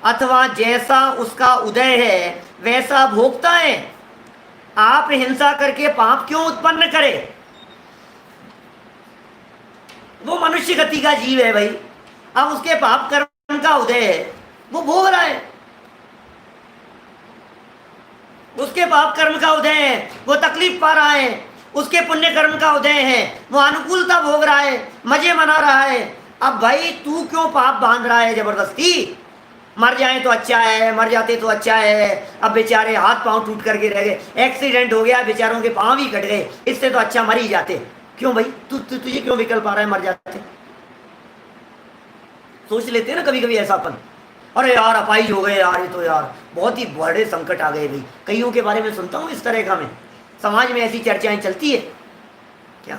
अथवा जैसा उसका उदय है वैसा भोगता है। आप हिंसा करके पाप क्यों उत्पन्न करें? वो मनुष्य गति का जीव है भाई, अब उसके पाप कर्म का उदय है, वो भोग रहा है। उसके पाप कर्म का उदय है, वो तकलीफ पा रहा है। उसके पुण्य कर्म का उदय है, वो अनुकूलता भोग रहा है, मजे मना रहा है। अब भाई तू क्यों पाप बांध रहा है जबरदस्ती? मर जाए तो अच्छा है, मर जाते तो अच्छा है। अब बेचारे हाथ पांव टूट करके रह गए, एक्सीडेंट हो गया, बेचारों के पांव ही कट गए, इससे तो अच्छा मर ही जाते। क्यों भाई तुझे क्यों विकल्प आ रहा है मर जाते? सोच लेते हैं ना कभी कभी ऐसा अपन, अरे यार अपाइज हो गए यार, ये तो यार बहुत ही बड़े संकट आ गए भाई। कईयों के बारे में सुनता हूँ इस तरह का, मैं समाज में ऐसी चर्चाएं चलती है क्या।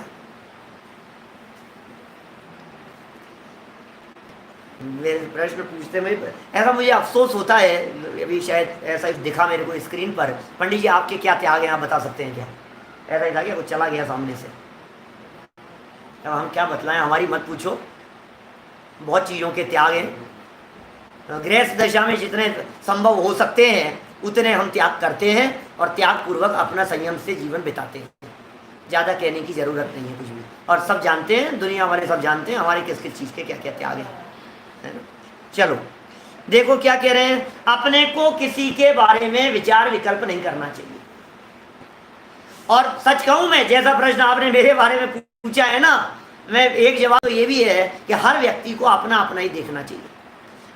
मेरे प्रश्न पूछते में ऐसा मुझे अफसोस होता है, अभी शायद ऐसा दिखा मेरे को स्क्रीन पर, पंडित जी आपके क्या त्याग हैं, आप बता सकते हैं क्या? ऐसा ही था क्या, कुछ चला गया सामने से? अब हम क्या बतलाएं, हमारी मत पूछो, बहुत चीज़ों के त्याग हैं। गृहस्थ दशा में जितने संभव हो सकते हैं उतने हम त्याग करते हैं, और त्याग पूर्वक अपना संयम से जीवन बिताते हैं। ज़्यादा कहने की ज़रूरत नहीं है कुछ भी, और सब जानते हैं, दुनिया वाले सब जानते हैं हमारे किस किस चीज़ के क्या क्या त्याग हैं, है ना। चलो देखो क्या कह रहे हैं, अपने को किसी के बारे में विचार विकल्प नहीं करना चाहिए। और सच कहूँ मैं, जैसा प्रश्न आपने मेरे बारे में पूछा है ना, मैं एक जवाब तो ये भी है कि हर व्यक्ति को अपना अपना ही देखना चाहिए।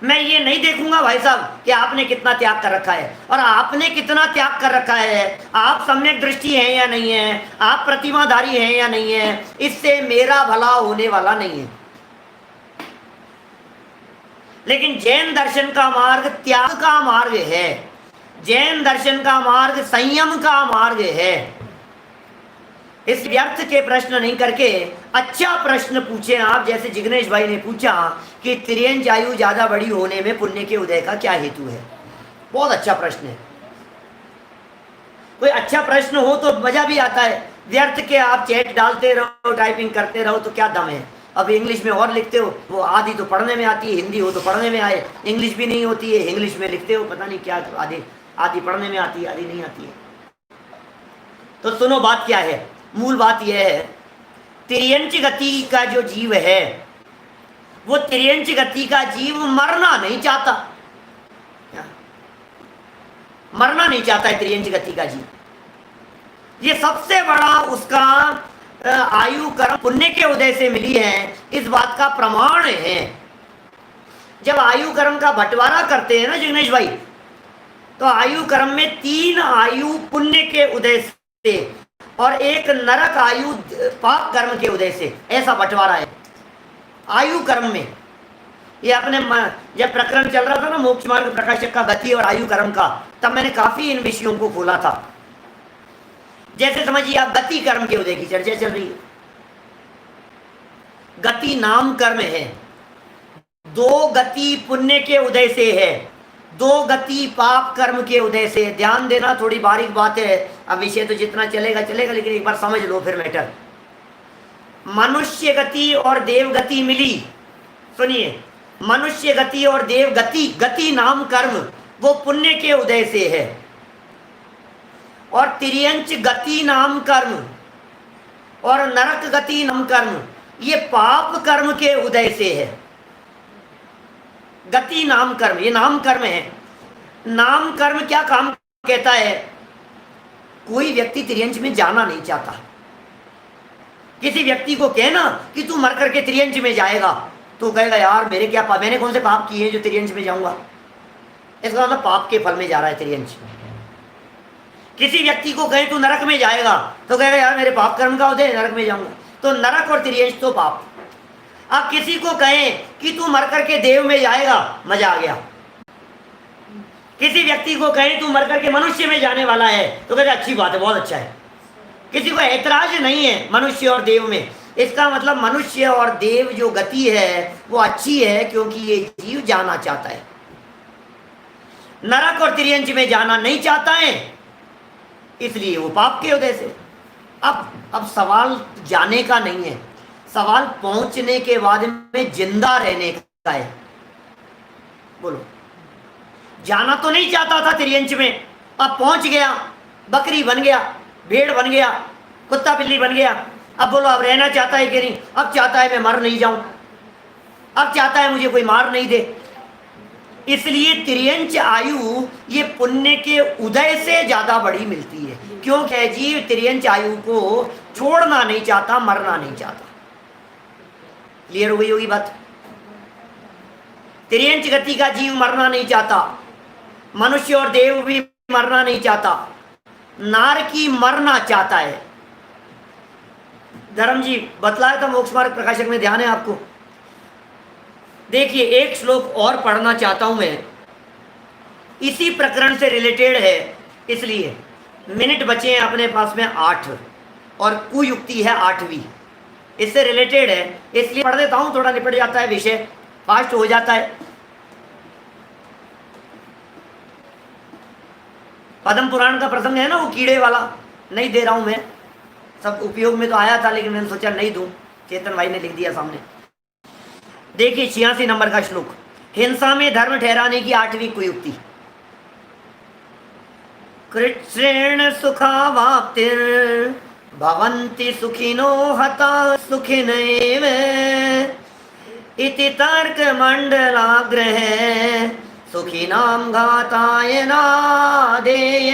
मैं ये नहीं देखूंगा भाई साहब कि आपने कितना त्याग कर रखा है, और आपने कितना त्याग कर रखा है, आप सम्यक दृष्टि हैं या नहीं है, आप प्रतिमाधारी हैं या नहीं है, इससे मेरा भला होने वाला नहीं है। लेकिन जैन दर्शन का मार्ग त्याग का मार्ग है, जैन दर्शन का मार्ग संयम का मार्ग है। इस व्यर्थ के प्रश्न नहीं करके अच्छा प्रश्न पूछे आप, जैसे जिग्नेश भाई ने पूछा कि तिर्यंच आयु ज्यादा बड़ी होने में पुण्य के उदय का क्या हेतु है। बहुत अच्छा प्रश्न है। कोई अच्छा प्रश्न हो तो मजा भी आता है, व्यर्थ के आप चैट डालते रहो, टाइपिंग करते रहो तो क्या दम है। अब इंग्लिश में और लिखते हो, वो आधी तो पढ़ने में आती है, हिंदी हो तो पढ़ने में आए, इंग्लिश भी नहीं होती है, इंग्लिश में लिखते हो पता नहीं क्या, आधी पढ़ने में आती है, आधी नहीं आती है। तो सुनो बात क्या है, मूल बात यह है, तिर्यंच गति का जो जीव है, वो तिर्यंच गति का जीव मरना नहीं चाहता, मरना नहीं चाहता है तिर्यंच गति का जीव। ये सबसे बड़ा उसका आयु कर्म पुण्य के उदय से मिली है, इस बात का प्रमाण है। जब आयु कर्म का बंटवारा करते हैं ना जिग्नेश भाई, तो आयु कर्म में 3 आयु पुण्य के उदय से और 1 नरक आयु पाप कर्म के उदय से, ऐसा बंटवारा है आयु कर्म में। ये अपने जब प्रकरण चल रहा था ना मोक्ष मार्ग प्रकाशक का गति और आयु कर्म का, तब मैंने काफी इन विषयों को खोला था। जैसे समझिए आप गति कर्म के उदय की चर्चा चल रही है, गति नाम कर्म है, 2 गति पुण्य के उदय से है, 2 गति पाप कर्म के उदय से। ध्यान देना, थोड़ी बारीक बात है, अब विषय तो जितना चलेगा चलेगा, लेकिन एक बार समझ लो फिर मैटर। मनुष्य गति और देव गति मिली, सुनिए, मनुष्य गति और देव गति, गति नाम कर्म वो पुण्य के उदय से है, और तिर्यंच गति नाम कर्म और नरक गति नाम कर्म ये पाप कर्म के उदय से है। गति नाम कर्म, ये नाम कर्म है। नाम कर्म क्या काम कहता है, कोई व्यक्ति तिर्यंच में जाना नहीं चाहता। किसी व्यक्ति को कहना कि तू मर करके तिर्यंच में जाएगा, तो कहेगा यार मेरे क्या मैंने कौन से पाप किए जो तिर्यंच में जाऊंगा। इसका मतलब पाप के फल में जा रहा है तिर्यंच। किसी व्यक्ति को कहे तू नरक में जाएगा तो कहेगा यार मेरे पाप कर्म का होते नरक में जाऊंगा, तो नरक और त्रियंश तो पाप। अब किसी को कहें कि तू मर करके देव में जाएगा, मजा आ गया। किसी व्यक्ति को कहें तू मर करके मनुष्य में जाने वाला है तो कहते अच्छी बात है, बहुत अच्छा है। किसी को ऐतराज नहीं है मनुष्य और देव में। इसका मतलब मनुष्य और देव जो गति है वो अच्छी है, क्योंकि ये जीव जाना चाहता है। नरक और त्रियंच में जाना नहीं चाहता है, इसलिए वो पाप के उदय से। अब सवाल जाने का नहीं है, सवाल पहुंचने के बाद में जिंदा रहने का है। बोलो, जाना तो नहीं चाहता था त्रियंच में, अब पहुंच गया, बकरी बन गया, भेड़ बन गया, कुत्ता बिल्ली बन गया। अब बोलो अब रहना चाहता है कि नहीं? अब चाहता है मैं मर नहीं जाऊं, अब चाहता है मुझे कोई मार नहीं दे। इसलिए त्रियंच आयु ये पुण्य के उदय से ज्यादा बड़ी मिलती है, क्योंकि जीव त्रियंच आयु को छोड़ना नहीं चाहता, मरना नहीं चाहता। क्लियर हो गई होगी बात? त्रियंच गति का जीव मरना नहीं चाहता, मनुष्य और देव भी मरना नहीं चाहता, नारकी मरना चाहता है। धर्म जी बतलाया था मोक्ष मार्ग प्रकाशक में, ध्यान है आपको? देखिए एक श्लोक और पढ़ना चाहता हूं मैं, इसी प्रकरण से रिलेटेड है, इसलिए मिनट बचे हैं अपने पास में 8 और कुयुक्ति है 8वीं, इससे रिलेटेड है, इसलिए पढ़ देता हूं, थोड़ा निपट जाता है विषय, फास्ट हो जाता है। पद्म पुराण का प्रसंग है ना, वो कीड़े वाला, नहीं दे रहा हूं मैं, सब उपयोग में तो आया था लेकिन मैंने सोचा नहीं दूं, चेतन भाई ने लिख दिया सामने। देखिए 86 नंबर का श्लोक, हिंसा में धर्म ठहराने की 8वीं कुयुक्ति। कृच्छ्रेण सुखावाप्तिर् भवन्ति सुखिनो हता सुखिनैव इति तर्क मंडलाग्रह सुखिनाम घाताय नादेय।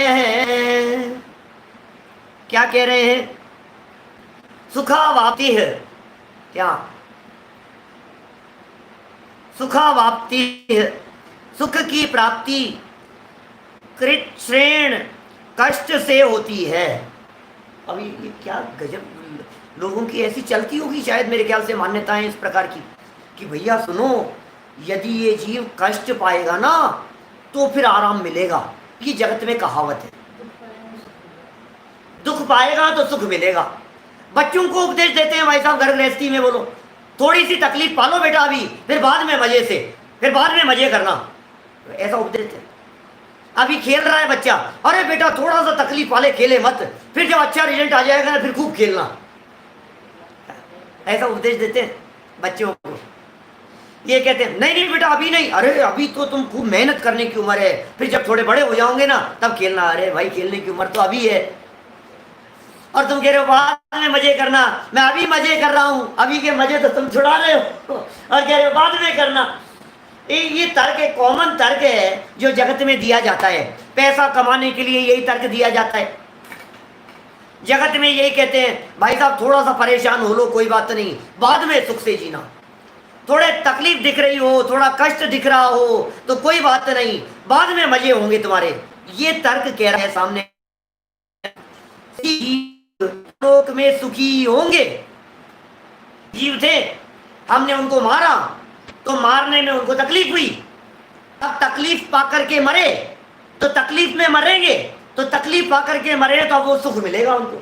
क्या कह रहे हैं? सुखावाप्ति है क्या? सुखावाप्ति है, सुख की प्राप्ति कृच्छ्रेण कष्ट से होती है। अभी ये क्या गजब, लोगों की ऐसी चलती होगी शायद, मेरे ख्याल से मान्यताएं इस प्रकार की कि भैया सुनो, यदि ये जीव कष्ट पाएगा ना तो फिर आराम मिलेगा। ये जगत में कहावत है, दुख पाएगा तो सुख मिलेगा। बच्चों को उपदेश देते हैं भाई साहब घर गृहस्थी में, बोलो थोड़ी सी तकलीफ पालो बेटा अभी, फिर बाद में मजे से, फिर बाद में मजे करना, ऐसा उपदेश है। अभी खेल रहा है बच्चा, अरे बेटा थोड़ा सा तकलीफ पाले, खेले मत, फिर जब अच्छा रिजल्ट आ जाएगा ना फिर खूब खेलना, ऐसा उपदेश देते हैं बच्चों को। ये कहते हैं नहीं नहीं बेटा अभी नहीं, अरे अभी तो तुम खूब मेहनत करने की उम्र है, फिर जब थोड़े बड़े हो जाओगे ना तब खेलना। अरे भाई खेलने की उम्र तो अभी है, और तुम कह रहे हो बाद में मजे करना। मैं अभी मजे कर रहा हूं, अभी के मजे तो तुम छुड़ा रहे हो और कह रहे हो बाद में करना। ये तर्क है, कॉमन तर्क है जो जगत में दिया जाता है। पैसा कमाने के लिए यही तर्क दिया जाता है जगत में, यही कहते हैं भाई साहब थोड़ा सा परेशान हो लो कोई बात नहीं, बाद में सुख से जीना। थोड़े तकलीफ दिख रही हो, थोड़ा कष्ट दिख रहा हो तो कोई बात नहीं, बाद में मजे होंगे तुम्हारे। ये तर्क कह रहा है सामने, लोक में सुखी होंगे। जीव थे, हमने उनको मारा तो मारने में उनको तकलीफ हुई, अब तकलीफ पाकर के मरे तो तकलीफ में मरेंगे, तो तकलीफ पाकर के मरे तो अब वो सुख मिलेगा उनको।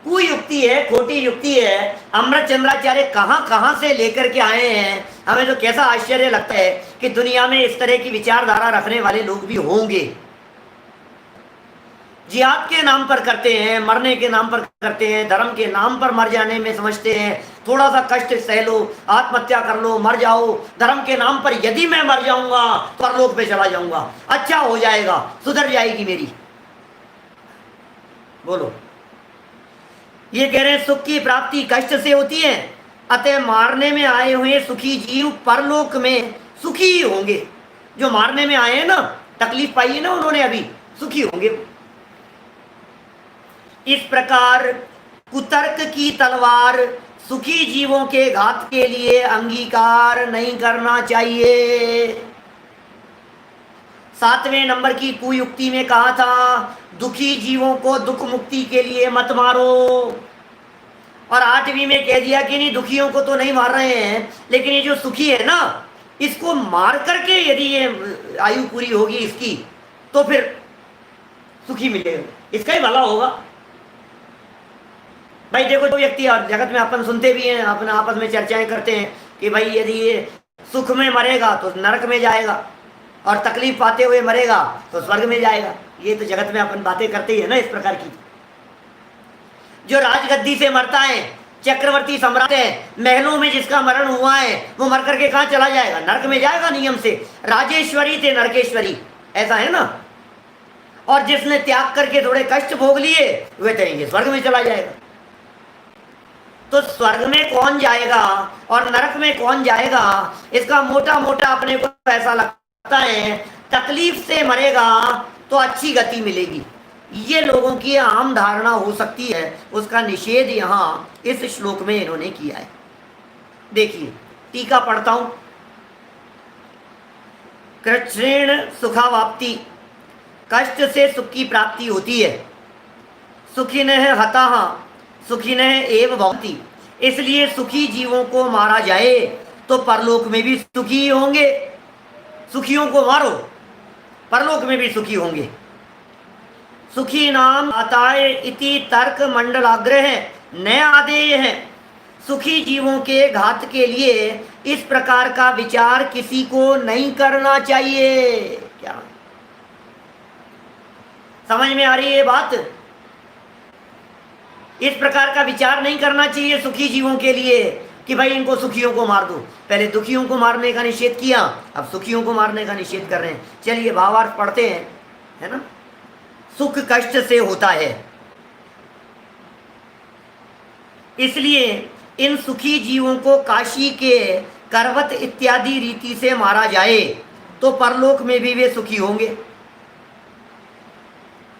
कोई युक्ति है, खोटी युक्ति है। अमृत चंद्राचार्य कहां कहां से लेकर के आए हैं, हमें तो कैसा आश्चर्य लगता है कि दुनिया में इस तरह की विचारधारा रखने वाले लोग भी होंगे। जिहाद के नाम पर करते हैं, मरने के नाम पर करते हैं, धर्म के नाम पर मर जाने में समझते हैं थोड़ा सा कष्ट सह लो, आत्महत्या कर लो, मर जाओ, धर्म के नाम पर यदि मैं मर जाऊंगा परलोक पे चला जाऊंगा, अच्छा हो जाएगा, सुधर जाएगी मेरी। बोलो, ये कह रहे हैं सुख की प्राप्ति कष्ट से होती है, अतः मारने में आए हुए सुखी जीव परलोक में सुखी होंगे। जो मारने में आए हैं ना, तकलीफ पाई है ना उन्होंने, अभी सुखी होंगे। इस प्रकार कुतर्क की तलवार सुखी जीवों के घात के लिए अंगीकार नहीं करना चाहिए। 7वें नंबर की कुयुक्ति में कहा था दुखी जीवों को दुख मुक्ति के लिए मत मारो, और 8वीं में कह दिया कि नहीं दुखियों को तो नहीं मार रहे हैं, लेकिन ये जो सुखी है ना इसको मार करके यदि ये आयु पूरी होगी इसकी तो फिर सुखी मिलेगा, इसका ही भला होगा। भाई देखो जो व्यक्ति और जगत में अपन सुनते भी हैं, अपने आपस में चर्चाएं करते हैं कि भाई यदि ये सुख में मरेगा तो नरक में जाएगा और तकलीफ पाते हुए मरेगा तो स्वर्ग में जाएगा। ये तो जगत में अपन बातें करते ही है ना इस प्रकार की। जो राजगद्दी से मरता है, चक्रवर्ती सम्राट है, महलों में जिसका मरण हुआ है, वो मर करके कहाँ चला जाएगा? नरक में जाएगा नियम से। राजेश्वरी थे नरकेश्वरी, ऐसा है ना। और जिसने त्याग करके थोड़े कष्ट भोग लिए वे कहेंगे स्वर्ग में चला जाएगा। तो स्वर्ग में कौन जाएगा और नरक में कौन जाएगा, इसका मोटा मोटा अपने को ऐसा लगता है तकलीफ से मरेगा तो अच्छी गति मिलेगी। ये लोगों की आम धारणा हो सकती है, उसका निषेध यहाँ इस श्लोक में इन्होंने किया है। देखिए टीका पढ़ता हूं। कृच्छ्रेण सुखावाप्ति, कष्ट से सुख की प्राप्ति होती है। सुखिनः हताः सुखिनः एव भवन्ति, इसलिए सुखी जीवों को मारा जाए तो परलोक में भी सुखी होंगे। सुखियों को मारो परलोक में भी सुखी होंगे। सुखी नाम अताय इति तर्क मंडलाग्रह न आदेय है। सुखी जीवों के घात के लिए इस प्रकार का विचार किसी को नहीं करना चाहिए। क्या समझ में आ रही है बात? इस प्रकार का विचार नहीं करना चाहिए सुखी जीवों के लिए कि भाई इनको सुखियों को मार दो। पहले दुखियों को मारने का निषेध किया, अब सुखियों को मारने का निषेध कर रहे हैं। चलिए भावार्थ पढ़ते हैं, है ना। सुख कष्ट से होता है, इसलिए इन सुखी जीवों को काशी के करवत इत्यादि रीति से मारा जाए तो परलोक में भी वे सुखी होंगे।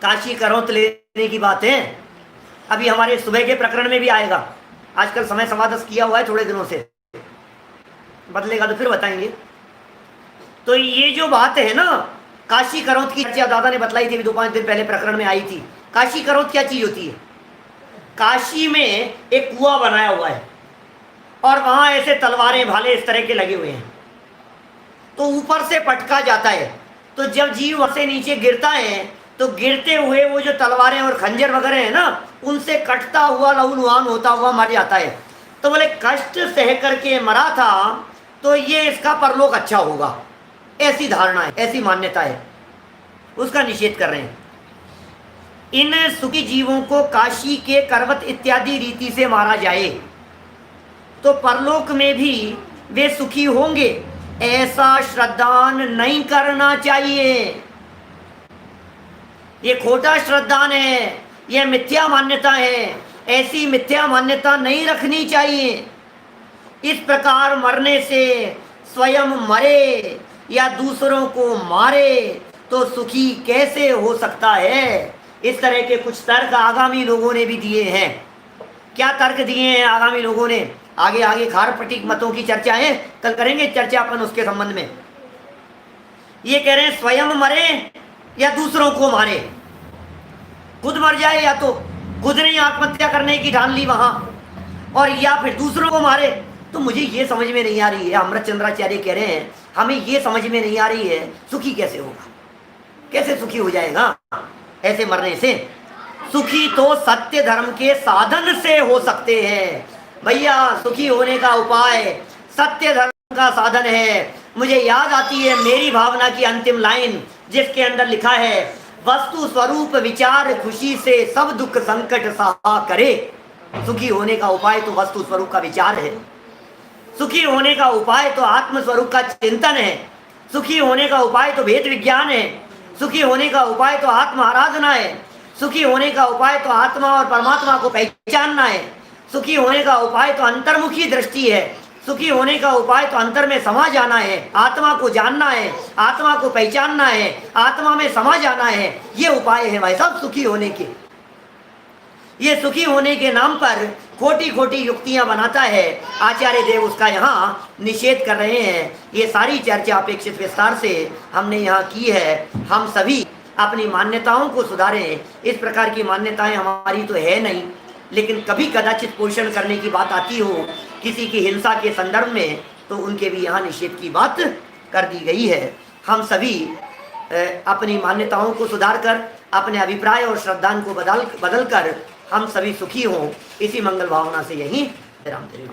काशी करवत लेने की बात है, अभी हमारे सुबह के प्रकरण में भी आएगा। आजकल समय समाधस किया हुआ है थोड़े दिनों से, बदलेगा तो फिर बताएंगे। तो ये जो बात है ना काशी करौत की चर्चा दादा ने बतलाई थी, 2-5 दिन पहले प्रकरण में आई थी। काशी करौत क्या चीज होती है? काशी में एक कुआं बनाया हुआ है और वहां ऐसे तलवारें भाले इस तरह के लगे हुए हैं, तो ऊपर से पटका जाता है। तो जब जीव वहां से नीचे गिरता है तो गिरते हुए वो जो तलवारें और खंजर वगैरह है ना उनसे कटता हुआ लहूलुहान होता हुआ मर जाता है। तो बोले कष्ट सह करके मरा था तो ये इसका परलोक अच्छा होगा, ऐसी धारणा है, ऐसी मान्यता है, उसका निषेध कर रहे हैं। इन सुखी जीवों को काशी के करवत इत्यादि रीति से मारा जाए तो परलोक में भी वे सुखी होंगे, ऐसा श्रद्धान नहीं करना चाहिए। ये खोटा श्रद्धान है, यह मिथ्या मान्यता है, ऐसी मिथ्या मान्यता नहीं रखनी चाहिए। इस प्रकार मरने से स्वयं मरे या दूसरों को मारे तो सुखी कैसे हो सकता है? इस तरह के कुछ तर्क आगामी लोगों ने भी दिए हैं। क्या तर्क दिए हैं आगामी लोगों ने? आगे आगे खारपटीक मतों की चर्चा है, कल करेंगे चर्चा अपन उसके संबंध में। ये कह रहे हैं स्वयं मरे या दूसरों को मारे, खुद मर जाए या तो खुद ने आत्महत्या करने की ठान ली वहां, और या फिर दूसरों को मारे। तो मुझे ये समझ में नहीं आ रही है, अमृत चंद्राचार्य कह रहे हैं हमें ये समझ में नहीं आ रही है सुखी कैसे होगा, कैसे सुखी हो जाएगा ऐसे मरने से? सुखी तो सत्य धर्म के साधन से हो सकते हैं भैया। सुखी होने का उपाय सत्य धर्म का साधन है। मुझे याद आती है मेरी भावना की अंतिम लाइन जिसके अंदर लिखा है वस्तु स्वरूप विचार खुशी से सब दुख संकट सहा करे। सुखी होने का उपाय तो वस्तु स्वरूप का विचार है, सुखी होने का उपाय तो आत्म स्वरूप का चिंतन है, सुखी होने का उपाय तो वेद विज्ञान है, सुखी होने का उपाय तो आत्म आराधना है, सुखी होने का उपाय तो आत्मा और परमात्मा को पहचानना है, सुखी होने का उपाय तो अंतर्मुखी दृष्टि है, सुखी होने का उपाय तो अंतर में समा जाना है, आत्मा को जानना है, आत्मा को पहचानना है, आत्मा में समा जाना है। ये उपाय है भाई साहब सुखी होने के। ये सुखी होने के नाम पर खोटी खोटी युक्तियां बनाता है। आचार्य देव उसका यहाँ निषेध कर रहे हैं। ये सारी चर्चा अपेक्षित विस्तार से हमने यहाँ की है। हम सभी अपनी मान्यताओं को सुधारें। इस प्रकार की मान्यताएं हमारी तो है नहीं, लेकिन कभी कदाचित पोषण करने की बात आती हो किसी की हिंसा के संदर्भ में, तो उनके भी यहाँ निषेध की बात कर दी गई है। हम सभी अपनी मान्यताओं को सुधार कर, अपने अभिप्राय और श्रद्धान को बदल कर हम सभी सुखी हों, इसी मंगल भावना से यही विराम दें।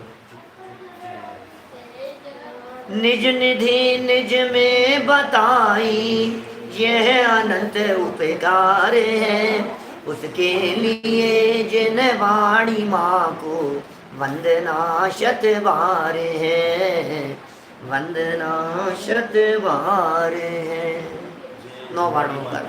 निज निधि निज में बताई यह अनंत उपकार है, उसके लिए जिन वाणी माँ को वंदना शत बार है, वंदना शत बार है। 9 बार कर